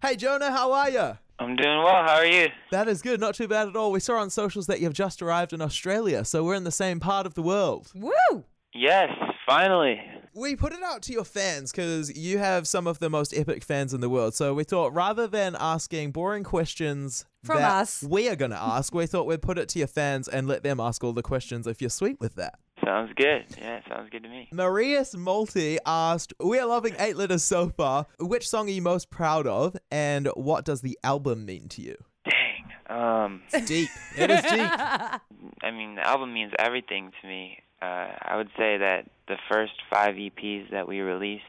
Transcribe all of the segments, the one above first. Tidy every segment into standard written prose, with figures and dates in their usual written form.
Hey Jonah, how are you? I'm doing well. How are you? That is good, not too bad at all. We saw on socials that you've just arrived in Australia, so we're in the same part of the world. Woo! Yes, finally. We put it out to your fans because you have some of the most epic fans in the world. So we thought rather than asking boring questions From that us. we are going to ask, we thought we'd put it to your fans and let them ask all the questions if you're sweet with that. Sounds good. Yeah, sounds good to me. Marius Multi asked, we are loving 8 Letters so far. Which song are you most proud of and what does the album mean to you? Dang. It's deep. It is deep. I mean, the album means everything to me. I would say that the first 5 EPs that we released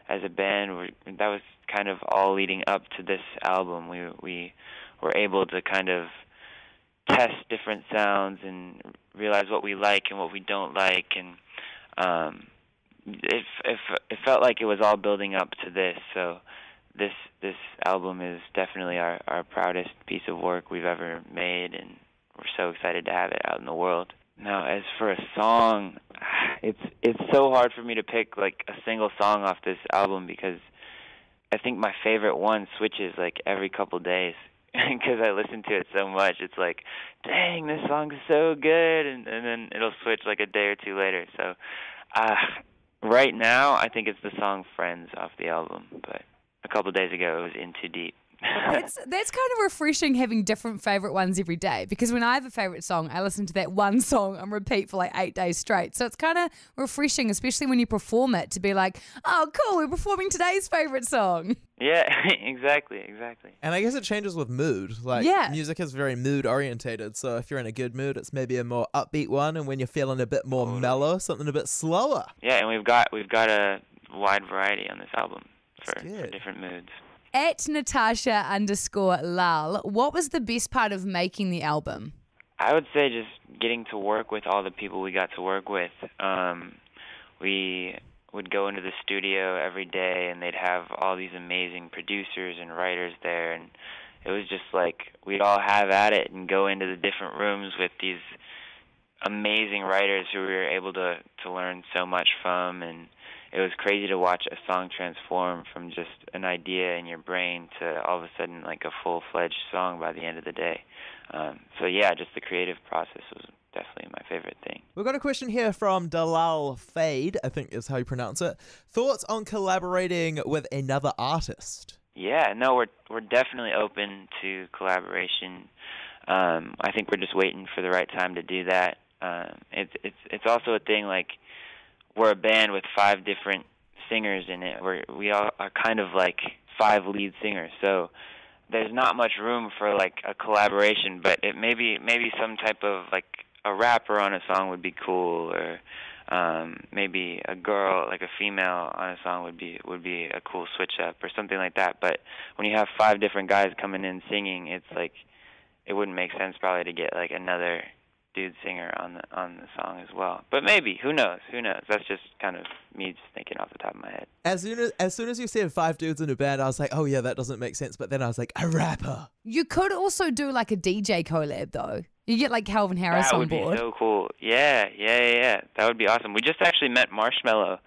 as a band, that was kind of all leading up to this album. We were able to kind of test different sounds and realize what we like and what we don't like, and it felt like it was all building up to this. So this album is definitely our proudest piece of work we've ever made, and we're so excited to have it out in the world. Now, as for a song, it's so hard for me to pick like a single song off this album because I think my favorite one switches like every couple days because I listen to it so much. It's like, dang, this song's so good, and then it'll switch like a day or two later. So right now, I think it's the song Friends off the album, but a couple days ago, it was In Too Deep. That's kind of refreshing having different favourite ones every day, because when I have a favourite song, I listen to that one song on repeat for like 8 days straight. So it's kind of refreshing, especially when you perform it, to be like, oh, cool, we're performing today's favourite song. Yeah, exactly. And I guess it changes with mood. Like, Yeah. music is very mood orientated. So if you're in a good mood, it's maybe a more upbeat one. And when you're feeling a bit more mellow, something a bit slower. Yeah, and we've got a wide variety on this album for good. different moods. At Natasha_Lal, what was the best part of making the album? I would say just getting to work with all the people we got to work with. We would go into the studio every day, and they'd have all these amazing producers and writers there, and it was just like we'd all have at it and go into the different rooms with these amazing writers who we were able to learn so much from, and it was crazy to watch a song transform from just an idea in your brain to all of a sudden like a full-fledged song by the end of the day. So yeah, just the creative process was definitely my favorite thing. We've got a question here from Dalal Fade, I think is how you pronounce it. Thoughts on collaborating with another artist? Yeah, no, we're definitely open to collaboration. I think we're just waiting for the right time to do that. It's also a thing like we're a band with 5 different singers in it. We all are kind of like 5 lead singers, so there's not much room for like a collaboration. But it maybe some type of like a rapper on a song would be cool, or maybe a girl, like a female on a song would be a cool switch up or something like that. But when you have 5 different guys coming in singing, it's like it wouldn't make sense probably to get like another dude singer on the song as well. But maybe, who knows? That's just kind of me just thinking off the top of my head. As soon as you said 5 dudes in a band, I was like, oh yeah, that doesn't make sense. But then I was like, a rapper. You could also do like a DJ collab though. You get like Calvin Harris on board. That would be so cool. Yeah. That would be awesome. We just actually met Marshmello.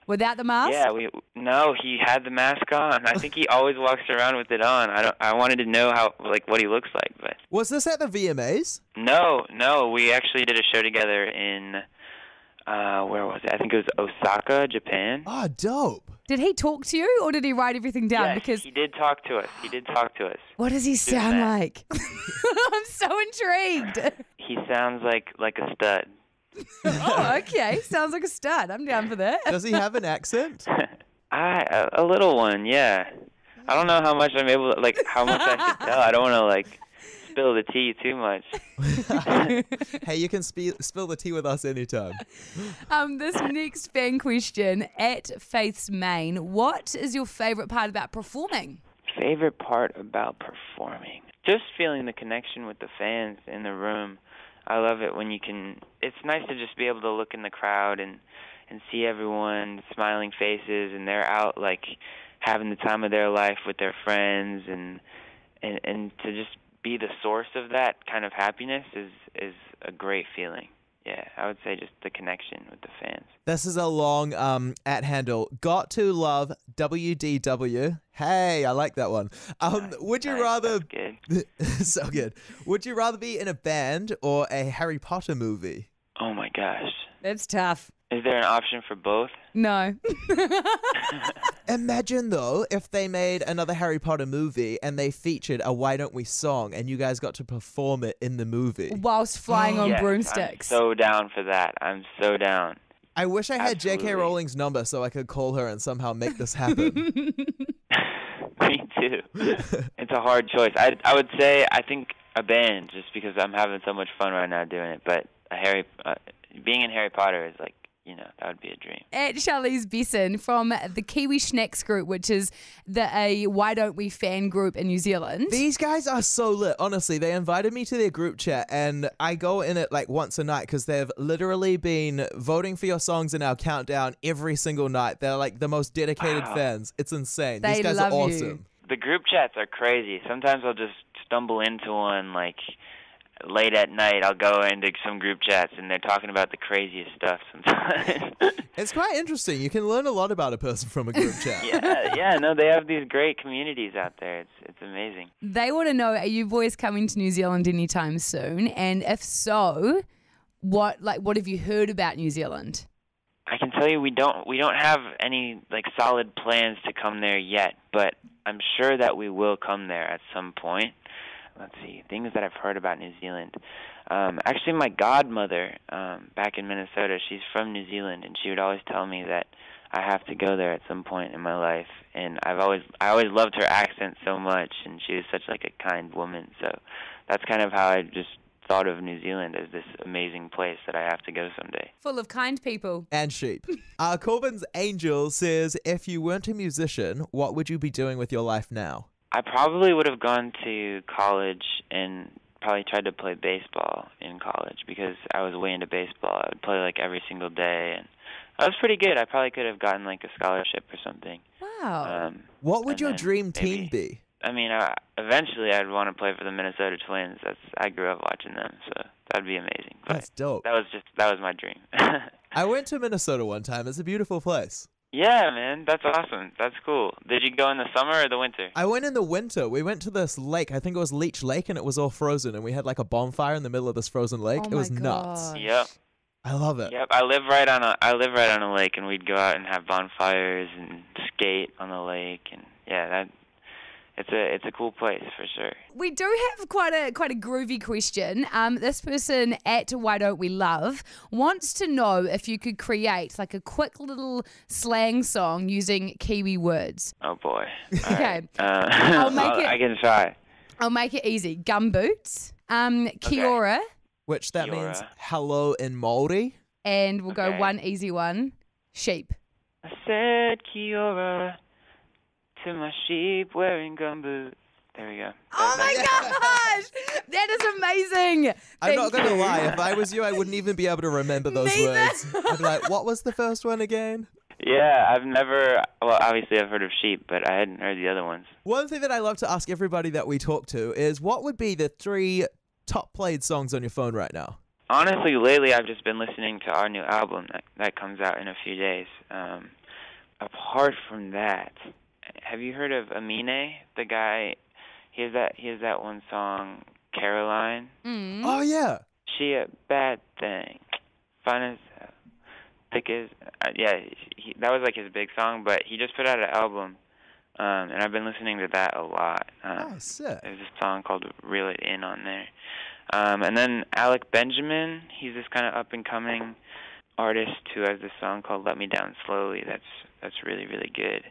Without the mask? Yeah, no, he had the mask on. I think he always walks around with it on. I wanted to know what he looks like, but Was this at the VMAs? No, we actually did a show together in where was it? I think it was Osaka, Japan. Oh, dope. Did he talk to you, or did he write everything down? Yes, because he did talk to us. What does he sound like? I'm so intrigued. He sounds like a stud. Oh, okay. Sounds like a stud. I'm down for that. Does he have an accent? A little one, yeah. I don't know how much I'm able to, how much I should tell. I don't want to, spill the tea too much. Hey, you can spill the tea with us anytime. This next fan question, at Faith's Main, what is your favourite part about performing? Favorite part about performing? Just feeling the connection with the fans in the room. I love it when it's nice to just be able to look in the crowd and see everyone smiling faces, and they're out having the time of their life with their friends, and to just be the source of that kind of happiness is a great feeling. yeah, I would say just the connection with the fans. This is a long at handle. Got to love WDW. Hey, I like that one. Would you Nice, rather that's good. so good? Would you rather be in a band or a Harry Potter movie? Oh my gosh. That's tough. Is there an option for both? No. Imagine though if they made another Harry Potter movie and they featured a Why Don't We song and you guys got to perform it in the movie. Whilst flying on Yes, broomsticks. I'm so down for that. I'm so down. I wish I had J.K. Absolutely. Rowling's number so I could call her and somehow make this happen. Me too. It's a hard choice. I would say I think a band, just because I'm having so much fun right now doing it. But being in Harry Potter is like, that would be a dream. At Charlize Besson from the Kiwi Snakes group, which is a Why Don't We fan group in New Zealand. These guys are so lit. Honestly, they invited me to their group chat and I go in it like once a night because they've literally been voting for your songs in our countdown every single night. They're like the most dedicated fans. It's insane. They These guys love are you. awesome. The group chats are crazy. Sometimes I'll just stumble into one like late at night. I'll go into some group chats and they're talking about the craziest stuff sometimes. It's quite interesting. You can learn a lot about a person from a group chat. No, they have these great communities out there. It's amazing. They want to know, are you boys coming to New Zealand anytime soon? And if so, what have you heard about New Zealand? I can tell you we don't have any like solid plans to come there yet, but I'm sure that we will come there at some point. Let's see, things that I've heard about New Zealand. Actually, my godmother back in Minnesota, she's from New Zealand, and she would always tell me that I have to go there at some point in my life. And I always loved her accent so much, and she was such like a kind woman. So that's kind of how I just thought of New Zealand as this amazing place that I have to go someday. Full of kind people. And sheep. Corbin's Angel says, if you weren't a musician, what would you be doing with your life now? I probably would have gone to college and probably tried to play baseball in college because I was way into baseball. I would play like every single day, and I was pretty good. I probably could have gotten like a scholarship or something. Wow. What would your dream maybe, team be? I mean, eventually I'd want to play for the Minnesota Twins. I grew up watching them, so that'd be amazing. But That's dope. That was my dream. I went to Minnesota one time. It's a beautiful place. Yeah, man, that's awesome. That's cool. Did you go in the summer or the winter? I went in the winter. We went to this lake. I think it was Leech Lake, and it was all frozen. And we had like a bonfire in the middle of this frozen lake. Oh It was my nuts. gosh. Yep. I love it. Yep. I live right on a lake, and we'd go out and have bonfires and skate on the lake, and yeah, it's a cool place for sure. We do have quite a groovy question. This person at Why Don't We Love wants to know if you could create like a quick little slang song using Kiwi words. Oh boy. Okay. I'll make it- I can try. I'll make it easy. Gumboots, Kia ora, Which that Kia ora. means hello in Māori. and we'll go Okay. one easy one. Sheep. I said Kiora to my sheep wearing gumboots. There we go. Oh my gosh! That is amazing. I'm not Thank going to you. lie. If I was you, I wouldn't even be able to remember those Neither. words. I'd be like, what was the first one again? Yeah, obviously I've heard of sheep, but I hadn't heard the other ones. One thing that I love to ask everybody that we talk to is what would be the 3 top played songs on your phone right now? Honestly, lately I've just been listening to our new album that comes out in a few days. Apart from that, have you heard of Amine? The guy, he has that one song, Caroline. Mm. Oh, yeah. She a bad thing, fun as thick as that was like his big song. But he just put out an album, and I've been listening to that a lot. Oh, sick. There's a song called "Reel It In" on there, and then Alec Benjamin. He's this kind of up and coming artist who has this song called "Let Me Down Slowly." That's really really good.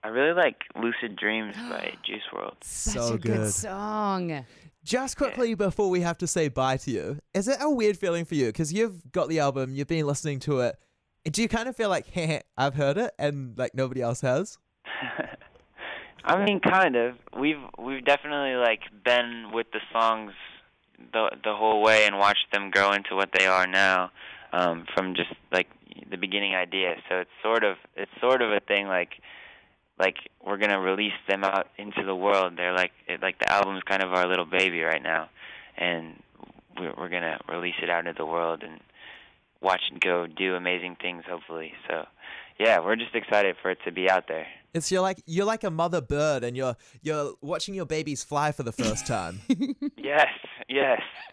I really like "Lucid Dreams" by Juice WRLD. Such So a good good. song. Just quickly before we have to say bye to you, is it a weird feeling for you? Because you've got the album, you've been listening to it. Do you kind of feel like, hey, I've heard it and like nobody else has? I mean, kind of. We've definitely like been with the songs the whole way and watched them grow into what they are now, from just like the beginning idea. So it's sort of a thing like we're gonna release them out into the world. They're like the album's kind of our little baby right now, and we're gonna release it out into the world and watch it go do amazing things, hopefully. So, yeah, we're just excited for it to be out there. It's you're like a mother bird, and you're watching your babies fly for the first time. Yes,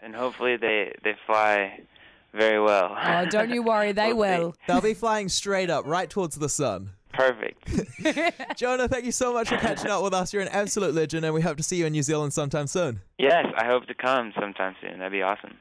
and hopefully they fly very well. Oh, don't you worry, they will. They'll be flying straight up, right towards the sun. Perfect. Jonah, thank you so much for catching up with us. You're an absolute legend, and we hope to see you in New Zealand sometime soon. Yes, I hope to come sometime soon. That'd be awesome.